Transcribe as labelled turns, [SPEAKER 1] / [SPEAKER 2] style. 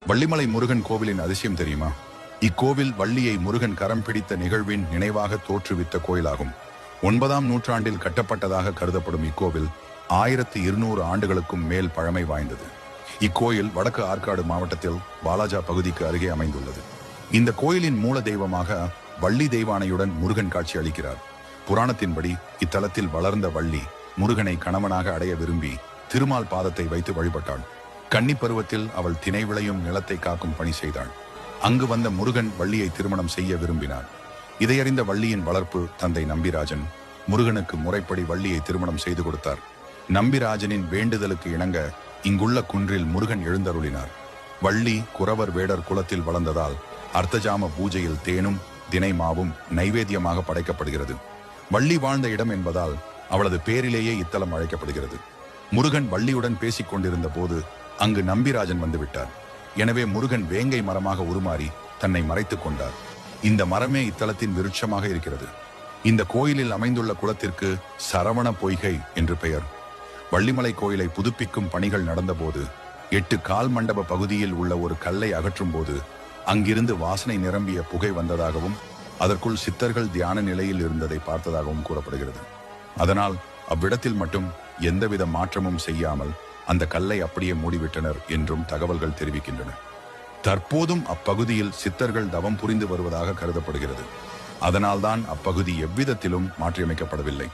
[SPEAKER 1] வள்ளிமலை முருகன் கோவிலின் அதிசயம் தெரியுமா? இக்கோவில் வள்ளியை முருகன் கரம் பிடித்த நிகழ்வின் நினைவாக தோற்றுவித்த கோயிலாகும். 9ஆம் நூற்றாண்டில் கட்டப்பட்டதாக கருதப்படும் இக்கோவில் 1200 ஆண்டுகளுக்கும் மேல் பழமை வாய்ந்தது. இக்கோயில் வடக்கு ஆற்காடு மாவட்டத்தில் வாலாஜா பகுதிக்கு அருகே அமைந்துள்ளது. இந்த கோயிலின் மூல தெய்வமாக வள்ளி தெய்வானையுடன் முருகன் காட்சி அளிக்கிறார். புராணத்தின்படி இத்தலத்தில் வளர்ந்த வள்ளி முருகனை கணவனாக அடைய விரும்பி திருமால் பாதத்தை வைத்து வழிபட்டாள். கன்னி பருவத்தில் அவள் திணை விளையும் நிலத்தை காக்கும் பணி செய்தாள். அங்கு வந்த முருகன் வள்ளியை திருமணம் செய்ய விரும்பினார். இதையறிந்த வள்ளியின் வளர்ப்பு தந்தை நம்பிராஜன் முருகனுக்கு முறைப்படி வள்ளியை திருமணம் செய்து கொடுத்தார். நம்பிராஜனின் வேண்டுதலுக்கு இணங்க இங்குள்ள குன்றில் முருகன் எழுந்தருளினார். வள்ளி குறவர் வேடர் குலத்தில் வளர்ந்ததால் அர்த்தஜாம பூஜையில் தேனும் தினை மாவும் நைவேத்தியமாக படைக்கப்படுகிறது. வள்ளி வாழ்ந்த இடம் என்பதால் அவளது பேரிலேயே இத்தலம் அழைக்கப்படுகிறது. முருகன் வள்ளியுடன் பேசிக் கொண்டிருந்த போது அங்கு நம்பிராஜன் வந்துவிட்டார். எனவே முருகன் வேங்கை மரமாக உருமாறி தன்னை மறைத்துக் கொண்டார். இந்த மரமே இத்தலத்தின் விருட்சமாக இருக்கிறது. இந்த கோயிலில் அமைந்துள்ள குளத்திற்கு சரவண பொய்கை என்று பெயர். வள்ளிமலை கோயிலை புதுப்பிக்கும் பணிகள் நடந்தபோது 8 கால் மண்டப பகுதியில் உள்ள ஒரு கல்லை அகற்றும் போது அங்கிருந்து வாசனை நிரம்பிய புகை வந்ததாகவும் அதற்குள் சித்தர்கள் தியான நிலையில் இருந்ததை பார்த்ததாகவும் கூறப்படுகிறது. அதனால் அவ்விடத்தில் மட்டும் எந்தவித மாற்றமும் செய்யாமல் அந்த கல்லை அப்படியே மூடிவிட்டனர் என்றும் தகவல்கள் தெரிவிக்கின்றன. தற்போதும் அப்பகுதியில் சித்தர்கள் தவம் புரிந்து வருவதாக கருதப்படுகிறது. அதனால்தான் அப்பகுதி எவ்விதத்திலும் மாற்றியமைக்கப்படவில்லை.